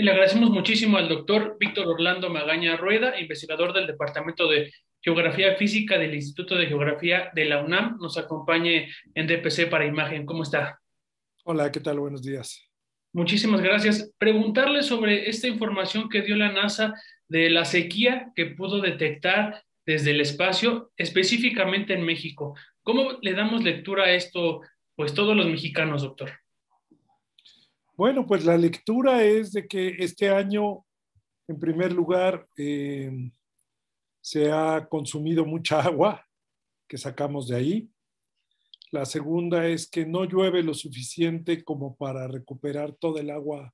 Le agradecemos muchísimo al doctor Víctor Orlando Magaña Rueda, investigador del Departamento de Geografía Física del Instituto de Geografía de la UNAM. Nos acompañe en DPC para imagen. ¿Cómo está? Hola, ¿qué tal? Buenos días. Muchísimas gracias. Preguntarle sobre esta información que dio la NASA de la sequía que pudo detectar desde el espacio, específicamente en México. ¿Cómo le damos lectura a esto, pues todos los mexicanos, doctor? Bueno, pues la lectura es de que este año, en primer lugar, se ha consumido mucha agua que sacamos de ahí. La segunda es que no llueve lo suficiente como para recuperar todo el agua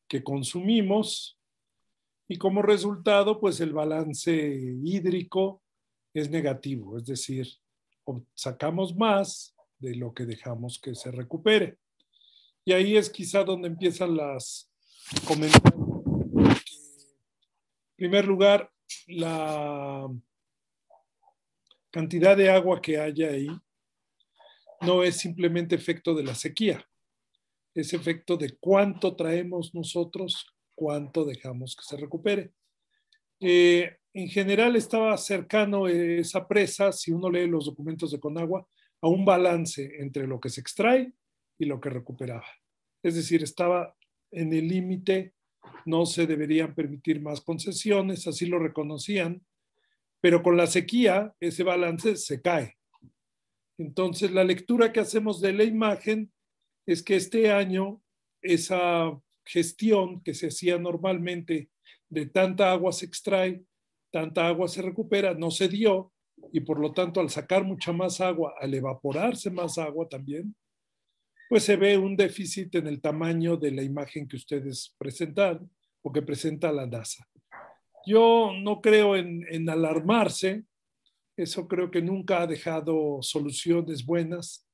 que consumimos. Y como resultado, pues el balance hídrico es negativo, es decir, sacamos más de lo que dejamos que se recupere. Y ahí es quizá donde empiezan las comentarios. En primer lugar, la cantidad de agua que haya ahí no es simplemente efecto de la sequía, es efecto de cuánto traemos nosotros, cuánto dejamos que se recupere. En general estaba cercano esa presa, si uno lee los documentos de Conagua, a un balance entre lo que se extrae y lo que recuperaba. Es decir, estaba en el límite, no se deberían permitir más concesiones, así lo reconocían, pero con la sequía ese balance se cae. Entonces, la lectura que hacemos de la imagen es que este año esa gestión que se hacía normalmente de tanta agua se extrae, tanta agua se recupera, no se dio y por lo tanto al sacar mucha más agua, al evaporarse más agua también, pues se ve un déficit en el tamaño de la imagen que ustedes presentan o que presenta la NASA. Yo no creo en alarmarse, eso creo que nunca ha dejado soluciones buenas.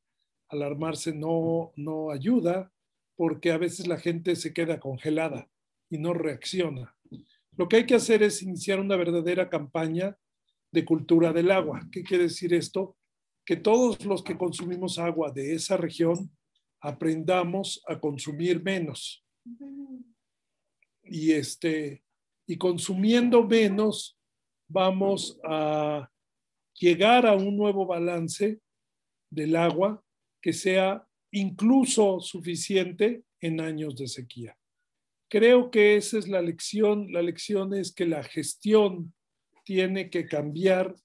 Alarmarse no ayuda porque a veces la gente se queda congelada y no reacciona. Lo que hay que hacer es iniciar una verdadera campaña de cultura del agua. ¿Qué quiere decir esto? Que todos los que consumimos agua de esa región aprendamos a consumir menos. Y, y consumiendo menos vamos a llegar a un nuevo balance del agua que sea incluso suficiente en años de sequía. Creo que esa es la lección. La lección es que la gestión tiene que cambiar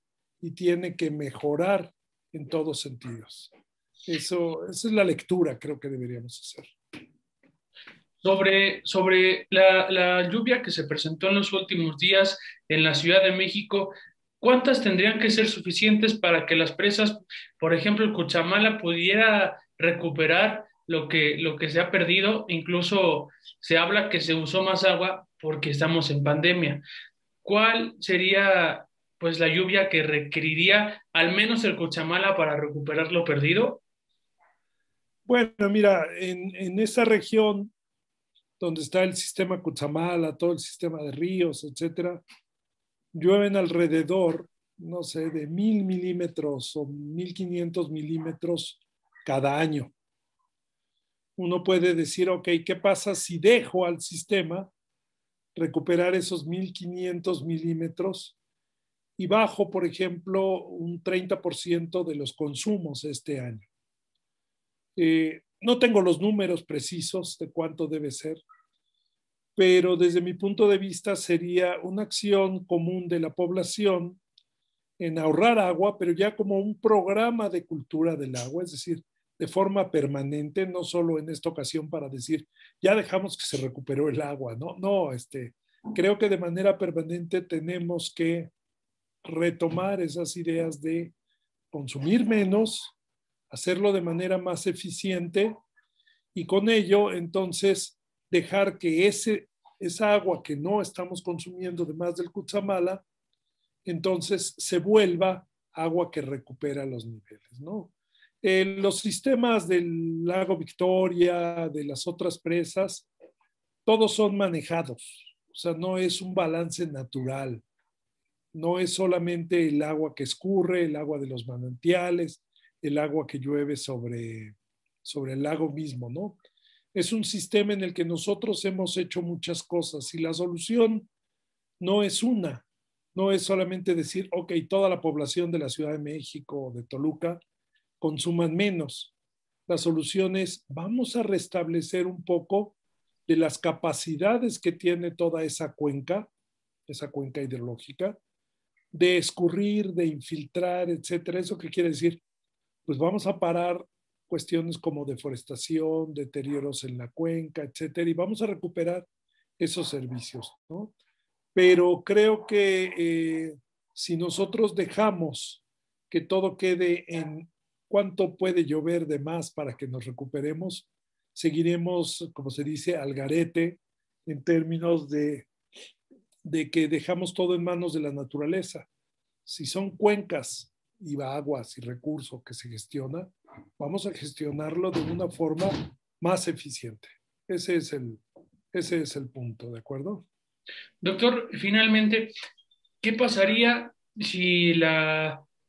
y tiene que mejorar en todos sentidos. Esa es la lectura creo que deberíamos hacer. Sobre la lluvia que se presentó en los últimos días en la Ciudad de México, ¿cuántas tendrían que ser suficientes para que las presas, por ejemplo, el Cuchamala, pudiera recuperar lo que se ha perdido? Incluso se habla que se usó más agua porque estamos en pandemia. ¿Cuál sería, pues, la lluvia que requeriría al menos el Cuchamala para recuperar lo perdido? Bueno, mira, en esa región donde está el sistema Cutzamala, todo el sistema de ríos, etcétera, llueven alrededor, no sé, de 1,000 milímetros o 1,500 milímetros cada año. Uno puede decir, ok, ¿qué pasa si dejo al sistema recuperar esos 1,500 milímetros y bajo, por ejemplo, un 30% de los consumos este año? No tengo los números precisos de cuánto debe ser, pero desde mi punto de vista sería una acción común de la población en ahorrar agua, pero ya como un programa de cultura del agua, es decir, de forma permanente, no solo en esta ocasión para decir, ya dejamos que se recuperó el agua, no, no, creo que de manera permanente tenemos que retomar esas ideas de consumir menos, hacerlo de manera más eficiente y con ello entonces dejar que esa agua que no estamos consumiendo de más del Cutzamala, entonces se vuelva agua que recupera los niveles, ¿no? Los sistemas del lago Victoria, de las otras presas, todos son manejados, o sea, no es un balance natural, no es solamente el agua que escurre, el agua de los manantiales, el agua que llueve sobre el lago mismo, ¿no? Es un sistema en el que nosotros hemos hecho muchas cosas y la solución no es una, no es solamente decir, ok, toda la población de la Ciudad de México o de Toluca consuman menos. La solución es, vamos a restablecer un poco de las capacidades que tiene toda esa cuenca hidrológica, de escurrir, de infiltrar, etcétera. ¿Eso qué quiere decir? Pues vamos a parar cuestiones como deforestación, deterioros en la cuenca, etcétera, y vamos a recuperar esos servicios, ¿no? Pero creo que si nosotros dejamos que todo quede en cuánto puede llover de más para que nos recuperemos, seguiremos, como se dice, al garete en términos de que dejamos todo en manos de la naturaleza. Si son cuencas y aguas y recursos que se gestiona, vamos a gestionarlo de una forma más eficiente. Ese es ese es el punto, ¿de acuerdo? Doctor, finalmente, ¿qué pasaría si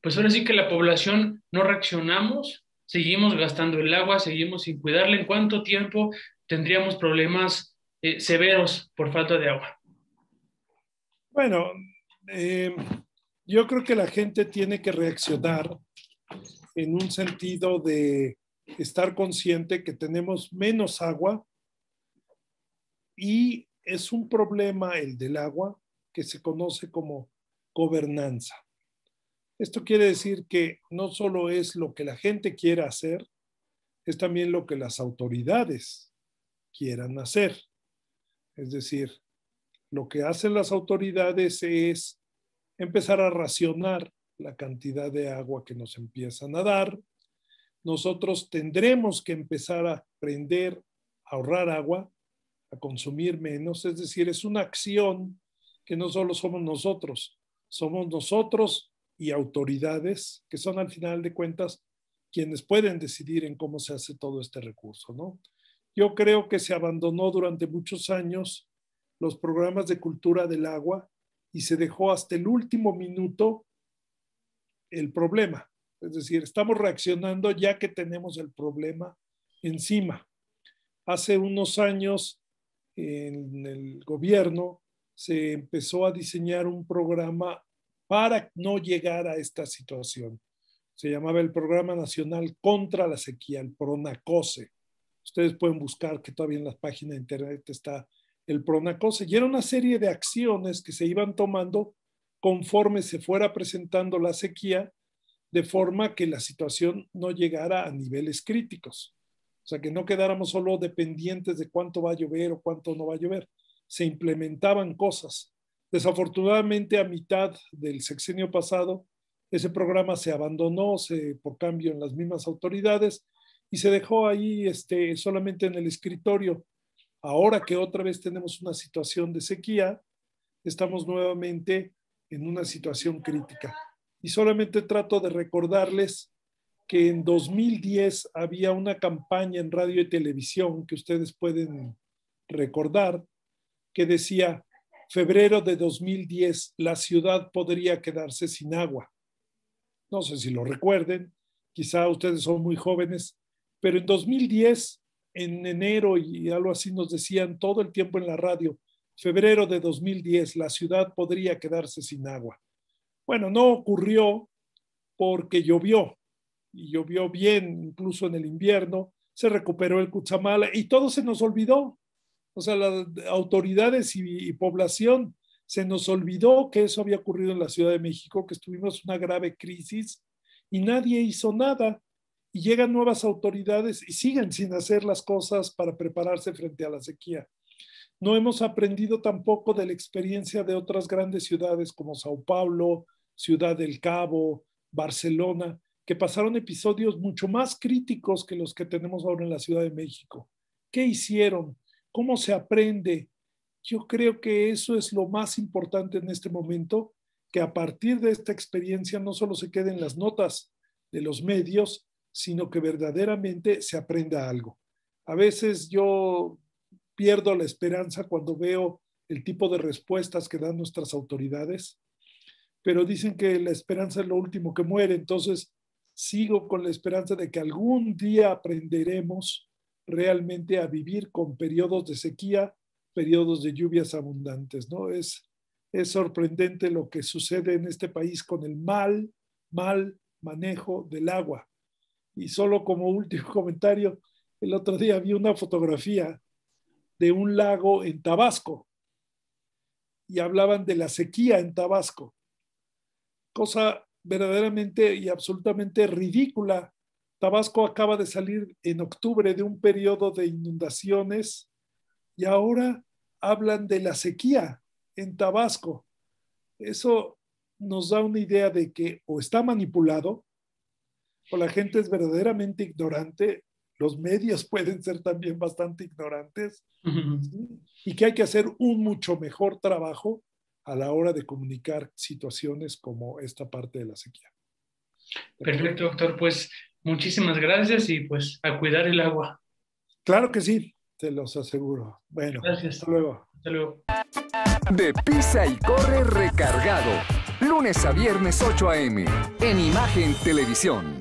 pues ahora sí que la población no reaccionamos, seguimos gastando el agua, seguimos sin cuidarla? ¿En cuánto tiempo tendríamos problemas severos por falta de agua? Bueno, eh, yo creo que la gente tiene que reaccionar en un sentido de estar consciente que tenemos menos agua y es un problema el del agua que se conoce como gobernanza. Esto quiere decir que no solo es lo que la gente quiera hacer, es también lo que las autoridades quieran hacer. Es decir, lo que hacen las autoridades es empezar a racionar la cantidad de agua que nos empiezan a dar. Nosotros tendremos que empezar a aprender a ahorrar agua, a consumir menos. Es decir, es una acción que no solo somos nosotros y autoridades, que son al final de cuentas quienes pueden decidir en cómo se hace todo este recurso, ¿no? Yo creo que se abandonó durante muchos años los programas de cultura del agua y se dejó hasta el último minuto el problema. Es decir, estamos reaccionando ya que tenemos el problema encima. Hace unos años en el gobierno se empezó a diseñar un programa para no llegar a esta situación. Se llamaba el Programa Nacional contra la Sequía, el PRONACOSE. Ustedes pueden buscar que todavía en las páginas de internet está el PRONACOSE. Y era una serie de acciones que se iban tomando conforme se fuera presentando la sequía, de forma que la situación no llegara a niveles críticos. O sea, que no quedáramos solo dependientes de cuánto va a llover o cuánto no va a llover. Se implementaban cosas. Desafortunadamente, a mitad del sexenio pasado, ese programa se abandonó por cambio en las mismas autoridades y se dejó ahí solamente en el escritorio. Ahora que otra vez tenemos una situación de sequía, estamos nuevamente en una situación crítica. Y solamente trato de recordarles que en 2010 había una campaña en radio y televisión que ustedes pueden recordar, que decía, febrero de 2010, la ciudad podría quedarse sin agua. No sé si lo recuerden, quizá ustedes son muy jóvenes, pero en 2010, en enero y algo así nos decían todo el tiempo en la radio, febrero de 2010, la ciudad podría quedarse sin agua. Bueno, no ocurrió porque llovió, y llovió bien, incluso en el invierno, se recuperó el Cutzamala y todo se nos olvidó. O sea, las autoridades y población se nos olvidó que eso había ocurrido en la Ciudad de México, que estuvimos en una grave crisis y nadie hizo nada. Y llegan nuevas autoridades y siguen sin hacer las cosas para prepararse frente a la sequía. No hemos aprendido tampoco de la experiencia de otras grandes ciudades como Sao Paulo, Ciudad del Cabo, Barcelona, que pasaron episodios mucho más críticos que los que tenemos ahora en la Ciudad de México. ¿Qué hicieron? ¿Cómo se aprende? Yo creo que eso es lo más importante en este momento, que a partir de esta experiencia no solo se queden las notas de los medios, sino que verdaderamente se aprenda algo. A veces yo pierdo la esperanza cuando veo el tipo de respuestas que dan nuestras autoridades, pero dicen que la esperanza es lo último que muere, entonces sigo con la esperanza de que algún día aprenderemos realmente a vivir con periodos de sequía, periodos de lluvias abundantes, ¿no? Es sorprendente lo que sucede en este país con el mal manejo del agua. Y solo como último comentario, el otro día vi una fotografía de un lago en Tabasco y hablaban de la sequía en Tabasco, cosa verdaderamente y absolutamente ridícula. Tabasco acaba de salir en octubre de un periodo de inundaciones y ahora hablan de la sequía en Tabasco. Eso nos da una idea de que o está manipulado o la gente es verdaderamente ignorante. Los medios pueden ser también bastante ignorantes, ¿sí? Y que hay que hacer un mucho mejor trabajo a la hora de comunicar situaciones como esta parte de la sequía. Perfecto, doctor. Pues muchísimas gracias y pues a cuidar el agua. Claro que sí, te los aseguro. Bueno, Gracias. hasta luego. Hasta luego. De Pisa y Corre recargado. Lunes a viernes 8 a.m. en Imagen Televisión.